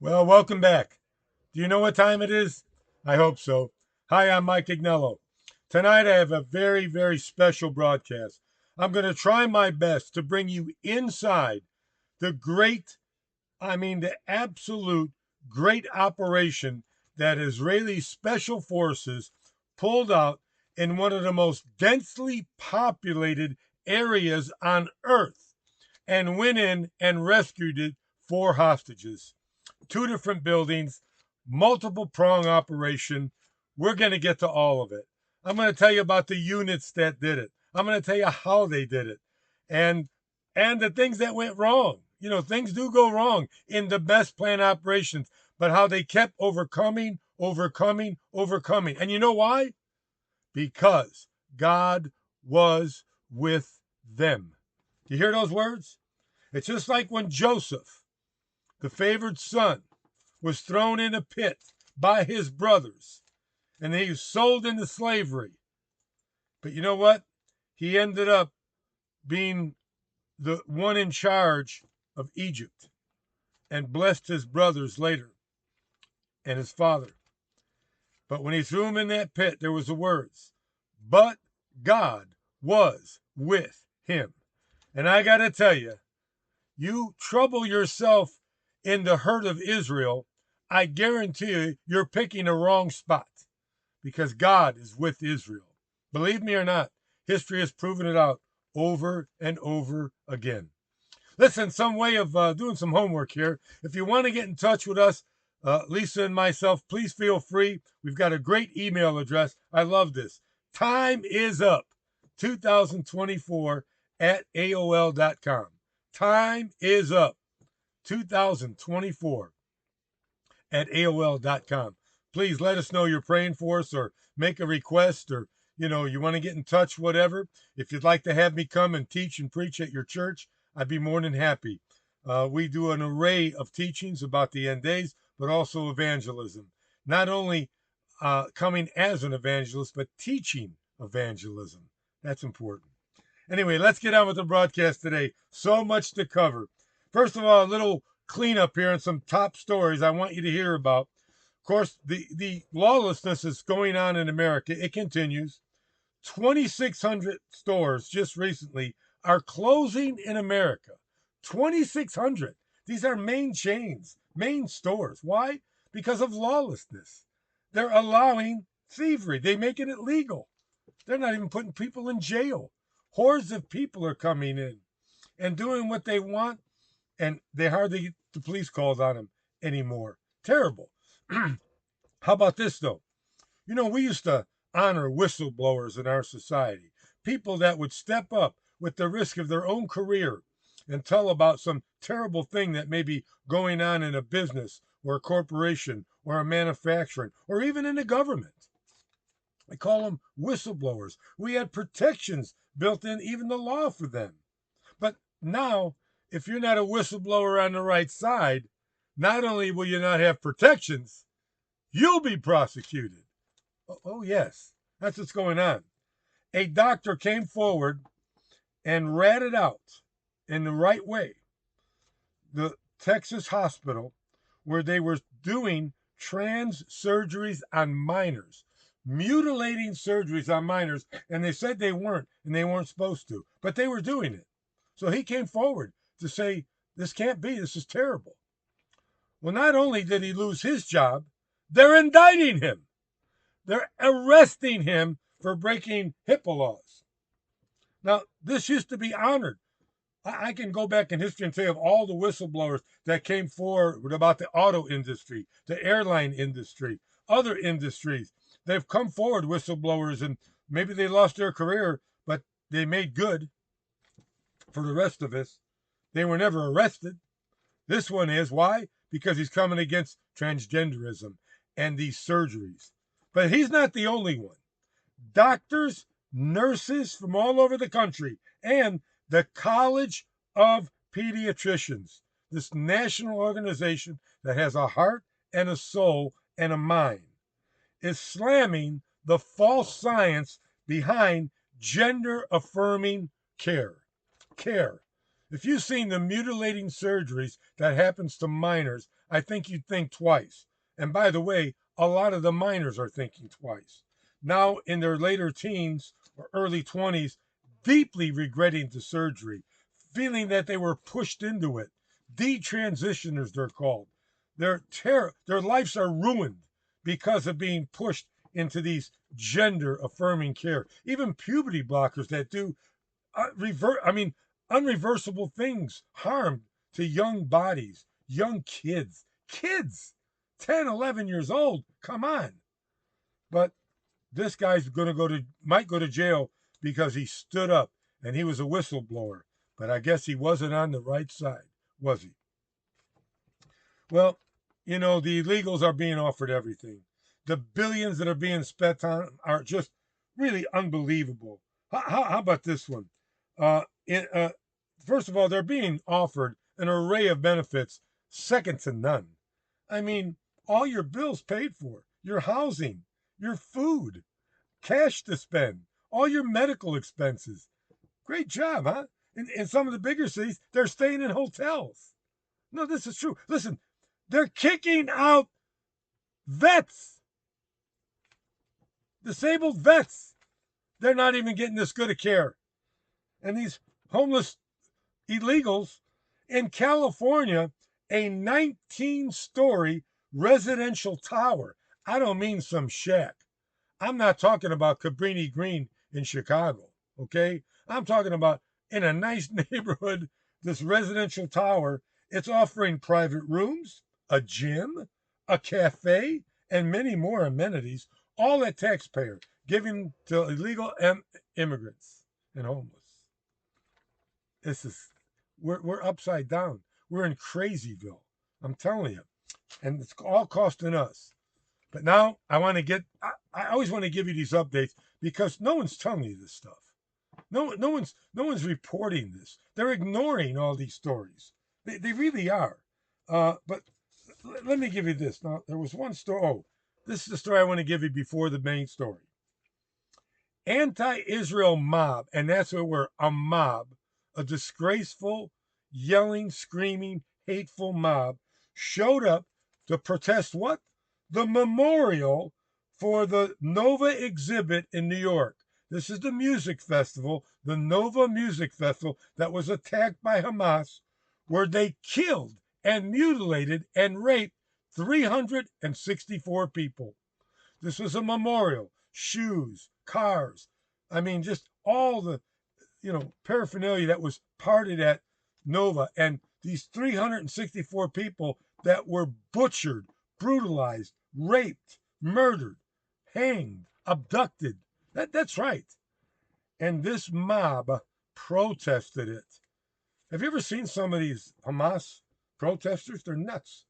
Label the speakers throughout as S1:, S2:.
S1: Well, welcome back. Do you know what time it is? I hope so. Hi, I'm Mike Agnello. Tonight I have a very, very special broadcast. I'm going to try my best to bring you inside the great, the absolute great operation that Israeli special forces pulled out in one of the most densely populated areas on earth and went in and rescued it four hostages, two different buildings, multiple prong operation. We're going to get to all of it. I'm going to tell you about the units that did it. I'm going to tell you how they did it, and the things that went wrong. You know, things do go wrong in the best planned operations, but how they kept overcoming, overcoming, overcoming. And you know why? Because God was with them. Do you hear those words? It's just like when Joseph, the favored son, was thrown in a pit by his brothers and he was sold into slavery. But you know what? He ended up being the one in charge of Egypt and blessed his brothers later and his father. But when he threw him in that pit, there was the words, but God was with him. And I got to tell you, you trouble yourself in the hurt of Israel, I guarantee you're picking the wrong spot because God is with Israel. Believe me or not, history has proven it out over and over again. Listen, some way of doing some homework here. If you want to get in touch with us, Lisa and myself, please feel free. We've got a great email address. I love this. Time is up 2024 at AOL.com. Time is up 2024 at AOL.com. Please let us know you're praying for us or make a request or, you want to get in touch, whatever. If you'd like to have me come and teach and preach at your church, I'd be more than happy. We do an array of teachings about the end days, but also evangelism. Not only coming as an evangelist, but teaching evangelism. That's important. Anyway, let's get on with the broadcast today. So much to cover. First of all, a little cleanup here and some top stories I want you to hear about. Of course, the lawlessness is going on in America. It continues. 2,600 stores just recently are closing in America. 2,600. These are main chains, main stores. Why? Because of lawlessness. They're allowing thievery. They're making it legal. They're not even putting people in jail. Hordes of people are coming in and doing what they want, and they hardly get the police calls on them anymore. Terrible. How about this, though? You know, we used to honor whistleblowers in our society, people that would step up with the risk of their own career and tell about some terrible thing that may be going on in a business or a corporation or a manufacturing or even in the government. I call them whistleblowers. We had protections built in, even the law for them. But now, if you're not a whistleblower on the right side, not only will you not have protections, you'll be prosecuted. Oh, yes, that's what's going on. A doctor came forward and ratted out in the right way the Texas hospital where they were doing trans surgeries on minors, mutilating surgeries on minors, and they said they weren't, and they weren't supposed to, but they were doing it. So he came forward to say, this can't be, this is terrible. Well, not only did he lose his job, they're indicting him. They're arresting him for breaking HIPAA laws. Now, this used to be honored. I can go back in history and tell you of all the whistleblowers that came forward about the auto industry, the airline industry, other industries. They've come forward, whistleblowers, and maybe they lost their career, but they made good for the rest of us. They were never arrested. This one is. Why? Because he's coming against transgenderism and these surgeries. But he's not the only one. Doctors, nurses from all over the country, and the College of Pediatricians, this national organization that has a heart and a soul and a mind, is slamming the false science behind gender affirming care. Care. If you've seen the mutilating surgeries that happens to minors, I think you'd think twice. And by the way, a lot of the minors are thinking twice. Now in their later teens or early 20s, deeply regretting the surgery, feeling that they were pushed into it. Detransitioners, they're called. Their lives are ruined because of being pushed into these gender affirming care. Even puberty blockers that do unreversible things, harm to young bodies, young kids, 10, 11 years old. Come on. But this guy's might go to jail because he stood up and he was a whistleblower. But I guess he wasn't on the right side, was he? Well, the illegals are being offered everything. The billions that are being spent on are just really unbelievable. How about this one? First of all, they're being offered an array of benefits second to none. I mean, all your bills paid for, your housing, your food, cash to spend, all your medical expenses. Great job, huh? In some of the bigger cities, they're staying in hotels. No, this is true. Listen, they're kicking out vets, disabled vets. They're not even getting this good a care. And these homeless illegals in California, a 19-story residential tower. I don't mean some shack. I'm not talking about Cabrini Green in Chicago, okay? I'm talking about in a nice neighborhood, this residential tower. It's offering private rooms, a gym, a cafe, and many more amenities, all at taxpayer, giving to illegal immigrants and homeless. This is we're upside down. We're in crazyville. I'm telling you, and it's all costing us. But now I always want to give you these updates because no one's telling you this stuff. No one's reporting this. They're ignoring all these stories. They really are. But let me give you this. Now there was one story. Oh, this is the story I want to give you before the main story. Anti-Israel mob, and that's what we're a mob, a disgraceful, yelling, screaming, hateful mob, showed up to protest what? The memorial for the Nova exhibit in New York. This is the music festival, the Nova Music Festival, that was attacked by Hamas, where they killed and mutilated and raped 364 people. This was a memorial, shoes, cars. I mean, just all the, paraphernalia that was parted at Nova, and these 364 people that were butchered, brutalized, raped, murdered, hanged, abducted. That's right. And this mob protested it. Have you ever seen some of these Hamas protesters? They're nuts.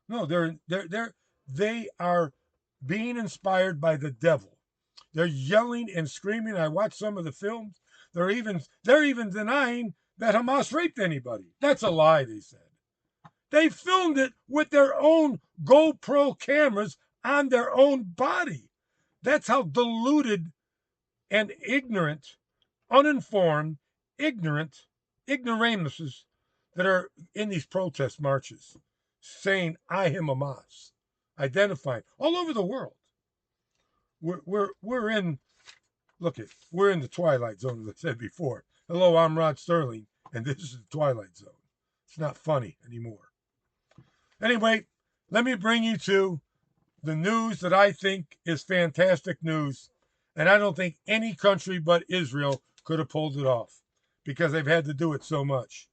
S1: No, they are being inspired by the devil. They're yelling and screaming. I watched some of the films. They're even denying that Hamas raped anybody. That's a lie, they said. They filmed it with their own GoPro cameras on their own body. That's how deluded and ignorant, uninformed, ignoramuses that are in these protest marches, saying I am Hamas, identifying all over the world. We're in we're in the twilight zone, as I said before. Hello, I'm Rod Sterling, and this is the Twilight Zone. It's not funny anymore. Anyway, let me bring you to the news that I think is fantastic news, and I don't think any country but Israel could have pulled it off because they've had to do it so much.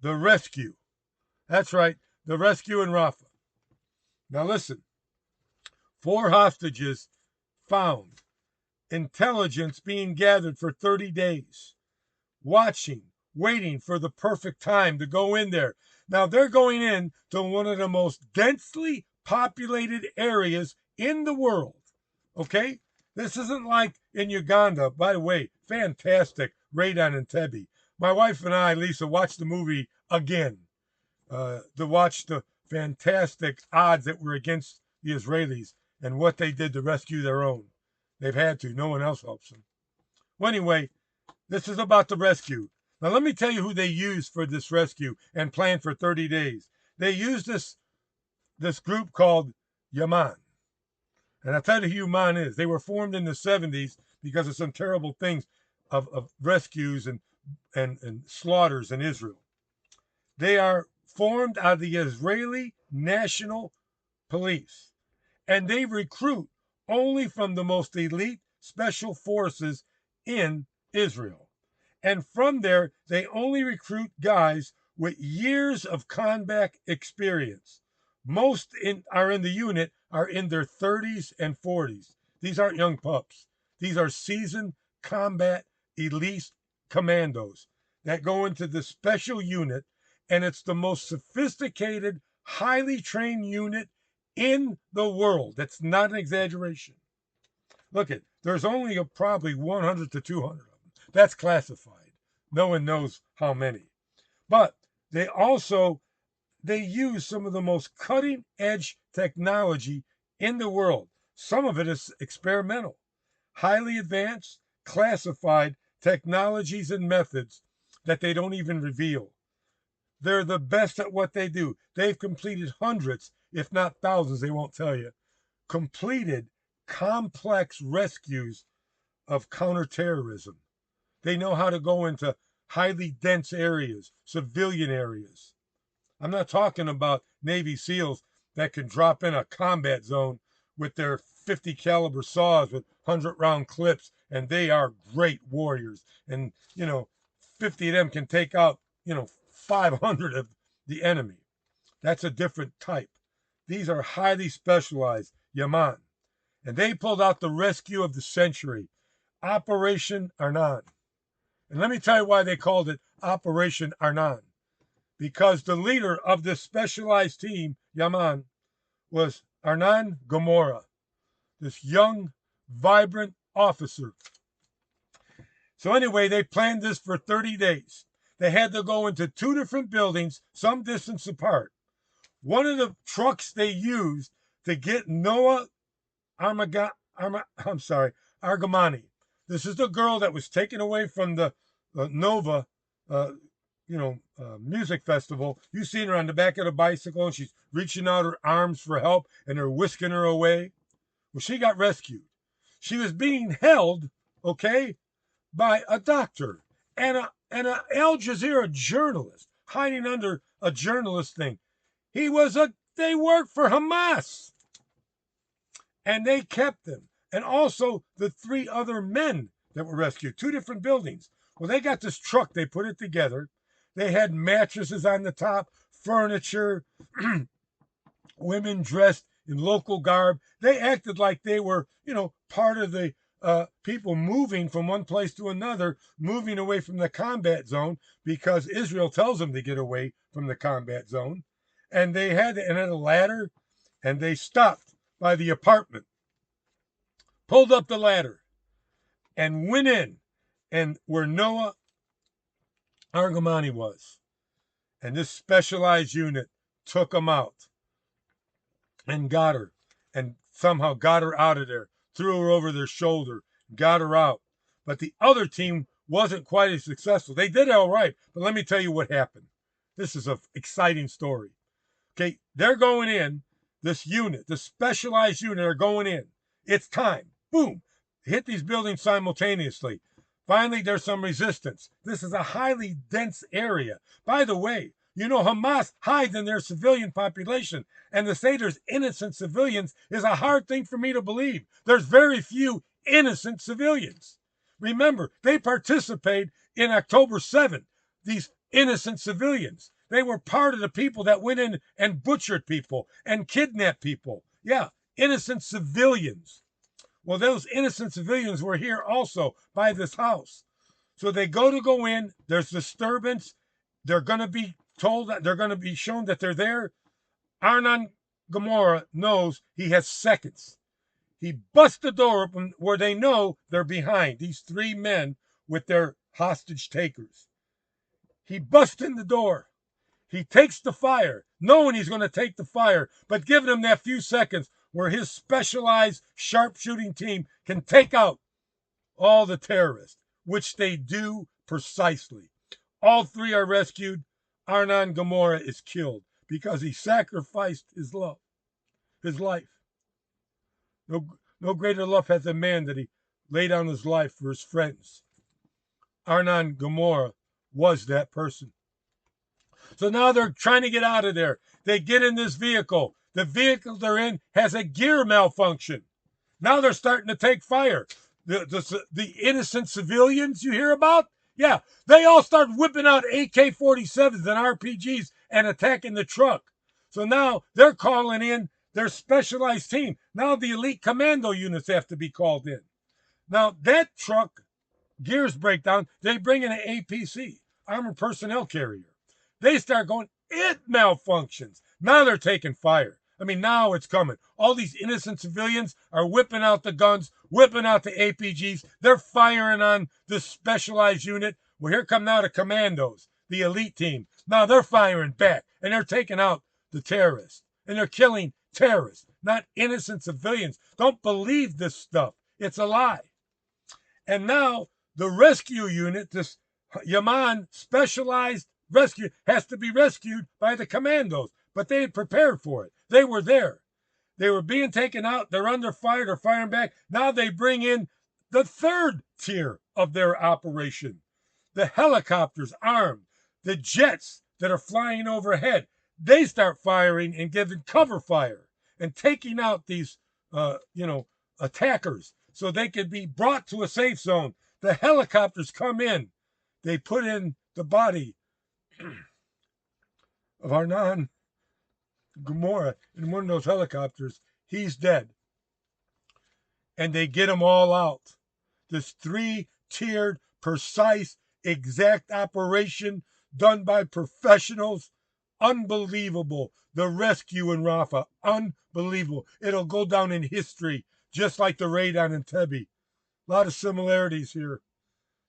S1: The rescue. That's right, the rescue in Rafah. Now listen, 4 hostages found. Intelligence being gathered for 30 days. Watching, waiting for the perfect time to go in there. Now they're going in to one of the most densely populated areas in the world. Okay? This isn't like in Uganda. By the way, fantastic raid on Entebbe. My wife and I, Lisa, watched the movie again to watch the fantastic odds that were against the Israelis and what they did to rescue their own. They've had to. No one else helps them. Well, anyway, this is about the rescue. Now, let me tell you who they used for this rescue and planned for 30 days. They used this group called Yaman. And I'll tell you who Yaman is. They were formed in the 70s because of some terrible things of rescues and slaughters in Israel. They are formed out of the Israeli National Police, and they recruit only from the most elite special forces in Israel. And from there, they only recruit guys with years of combat experience. Most are in the unit are in their 30s and 40s. These aren't young pups. These are seasoned combat elite commandos that go into the special unit, and it's the most sophisticated, highly trained unit in the world. That's not an exaggeration. Look at, there's only probably 100 to 200 of them. That's classified. No one knows how many. But they use some of the most cutting edge technology in the world. Some of it is experimental, highly advanced, classified technologies and methods that they don't even reveal. They're the best at what they do. They've completed hundreds, if not thousands, they won't tell you, completed complex rescues of counterterrorism. They know how to go into highly dense areas, civilian areas. I'm not talking about Navy SEALs that can drop in a combat zone with their 50 caliber saws with 100-round clips, and they are great warriors. And, 50 of them can take out, 500 of the enemy. That's a different type. These are highly specialized Yaman. And they pulled out the rescue of the century, Operation Arnon. And let me tell you why they called it Operation Arnon. Because the leader of this specialized team, Yaman, was Arnon Gomorrah, this young, vibrant officer. So anyway, they planned this for 30 days. They had to go into 2 different buildings, some distance apart. One of the trucks they used to get Noah Argamani. This is the girl that was taken away from the Nova, music festival. You've seen her on the back of the bicycle, and she's reaching out her arms for help, and they're whisking her away. Well, she got rescued. She was being held, by a doctor and an Al Jazeera journalist hiding under a journalist thing. They worked for Hamas. And they kept them. And also the 3 other men that were rescued, 2 different buildings. Well, they got this truck, they put it together. They had mattresses on the top, furniture, women dressed in local garb. They acted like they were, part of the people moving from one place to another, moving away from the combat zone, because Israel tells them to get away from the combat zone. And they had a ladder, and they stopped by the apartment, pulled up the ladder, and went in, and where Noah Argamani was. And this specialized unit took him out and got her, and somehow got her out of there, threw her over their shoulder, got her out. But the other team wasn't quite as successful. They did all right, but let me tell you what happened. This is an exciting story. Okay, they're going in, this unit, the specialized unit are going in. It's time. Boom. Hit these buildings simultaneously. Finally, there's some resistance. This is a highly dense area. By the way, Hamas hides in their civilian population. And to say there's innocent civilians is a hard thing for me to believe. There's very few innocent civilians. Remember, they participated in October 7th, these innocent civilians. They were part of the people that went in and butchered people and kidnapped people. Yeah, innocent civilians. Well, those innocent civilians were here also by this house. So they go in, there's disturbance. They're going to be told that they're going to be shown that they're there. Arnon Gomorrah knows he has seconds. He busts the door open where they know they're behind, these 3 men with their hostage takers. He busts in the door. He takes the fire, knowing he's going to take the fire, but giving him that few seconds where his specialized sharpshooting team can take out all the terrorists, which they do precisely. All three are rescued. Arnon Gomorrah is killed because he sacrificed his life. No greater love hath a man that he laid down his life for his friends. Arnon Gomorrah was that person. So now they're trying to get out of there. They get in this vehicle. The vehicle they're in has a gear malfunction. Now they're starting to take fire. The innocent civilians you hear about, yeah, they all start whipping out AK-47s and RPGs and attacking the truck. So now they're calling in their specialized team. Now the elite commando units have to be called in. Now that truck, gears break down, they bring in an APC, armored personnel carrier. They start going, it malfunctions. Now they're taking fire. I mean, now it's coming. All these innocent civilians are whipping out the guns, whipping out the APGs. They're firing on this specialized unit. Well, here come now the commandos, the elite team. Now they're firing back, and they're taking out the terrorists. And they're killing terrorists, not innocent civilians. Don't believe this stuff. It's a lie. And now the rescue unit, this Yaman specialized rescue, has to be rescued by the commandos. But they had prepared for it. They were there. They were being taken out. They're under fire. They're firing back. Now they bring in the third tier of their operation. The helicopters armed, the jets that are flying overhead. They start firing and giving cover fire and taking out these, attackers so they could be brought to a safe zone. The helicopters come in. They put in the body of Arnon Gomorrah in one of those helicopters. He's dead. And they get them all out. This 3-tiered, precise, exact operation done by professionals. Unbelievable. The rescue in Rafah. Unbelievable. It'll go down in history, just like the raid on Entebbe. A lot of similarities here.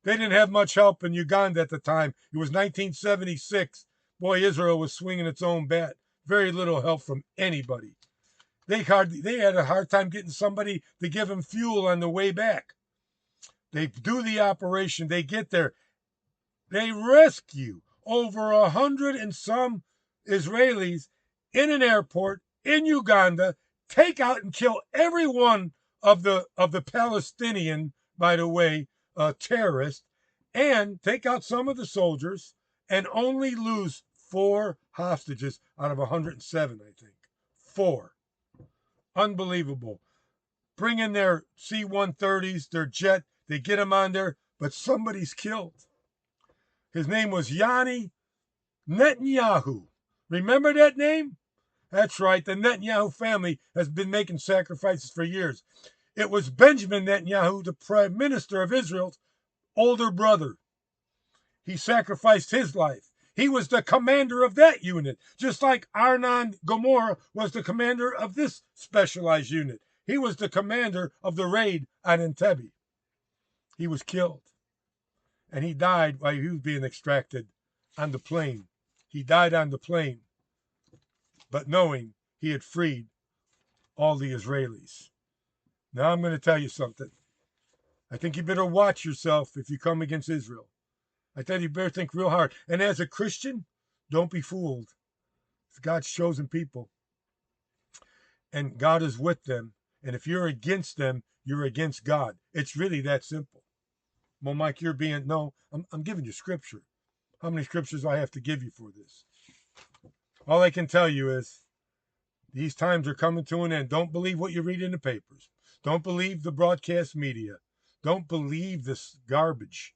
S1: They didn't have much help in Uganda at the time. It was 1976. Boy, Israel was swinging its own bat. Very little help from anybody. They had a hard time getting somebody to give them fuel on the way back. They do the operation. They get there. They rescue over 100 and some Israelis in an airport in Uganda, take out and kill every one of the Palestinian, by the way, terrorists, and take out some of the soldiers, and only lose 4 hostages out of 107, I think. 4. Unbelievable. Bring in their C-130s, their jet. They get them on there, but somebody's killed. His name was Yanni Netanyahu. Remember that name? That's right. The Netanyahu family has been making sacrifices for years. It was Benjamin Netanyahu, the prime minister of Israel's older brother. He sacrificed his life. He was the commander of that unit, just like Arnon Gomorrah was the commander of this specialized unit. He was the commander of the raid on Entebbe. He was killed. And he died while he was being extracted on the plane. He died on the plane, but knowing he had freed all the Israelis. Now I'm going to tell you something. I think you better watch yourself if you come against Israel. I tell you, you better think real hard. And as a Christian, don't be fooled. It's God's chosen people. And God is with them. And if you're against them, you're against God. It's really that simple. Well, Mike, you're being... No, I'm giving you scripture. How many scriptures do I have to give you for this? All I can tell you is these times are coming to an end. Don't believe what you read in the papers. Don't believe the broadcast media. Don't believe this garbage.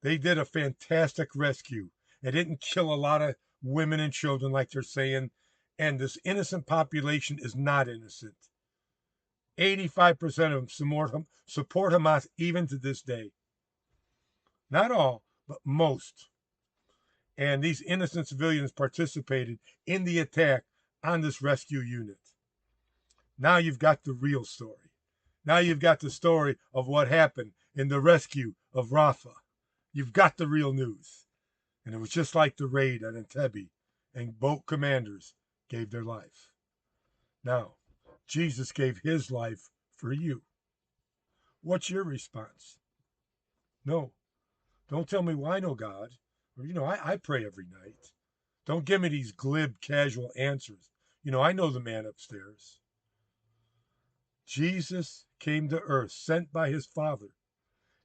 S1: They did a fantastic rescue. They didn't kill a lot of women and children like they're saying. And this innocent population is not innocent. 85% of them support Hamas even to this day. Not all, but most. And these innocent civilians participated in the attack on this rescue unit. Now you've got the real story. Now you've got the story of what happened in the rescue of Rafah. You've got the real news. And it was just like the raid on Entebbe, and both commanders gave their life. Now, Jesus gave his life for you. What's your response? No. Don't tell me, well, I know God. Or, I pray every night. Don't give me these glib, casual answers. I know the man upstairs. Jesus came to earth, sent by his Father,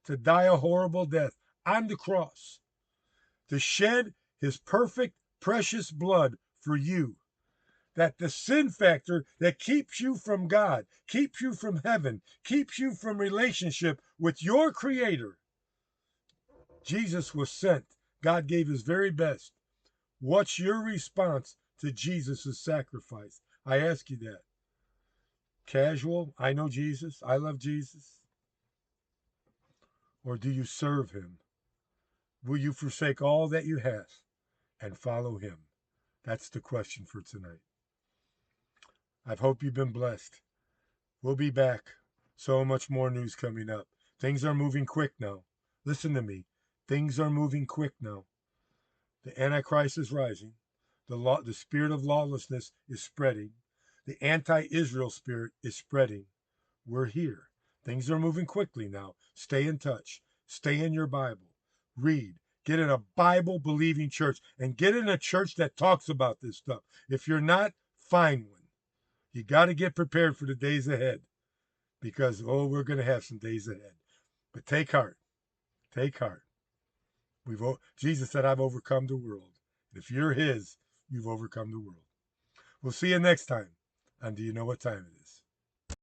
S1: to die a horrible death on the cross, to shed his perfect, precious blood for you. That the sin factor that keeps you from God, keeps you from heaven, keeps you from relationship with your Creator, Jesus was sent. God gave his very best. What's your response to Jesus' sacrifice? I ask you that. Casual, I know Jesus, I love Jesus. Or do you serve him? Will you forsake all that you have and follow him? That's the question for tonight. I hope you've been blessed. We'll be back. So much more news coming up. Things are moving quick now. Listen to me. Things are moving quick now. The Antichrist is rising. The spirit of lawlessness is spreading. The anti-Israel spirit is spreading. We're here. Things are moving quickly now. Stay in touch. Stay in your Bible. Read. Get in a Bible-believing church, and get in a church that talks about this stuff. If you're not, find one. You got to get prepared for the days ahead, because, we're going to have some days ahead. But take heart. Take heart. Jesus said, I've overcome the world. If you're his, you've overcome the world. We'll see you next time. And do you know what time it is?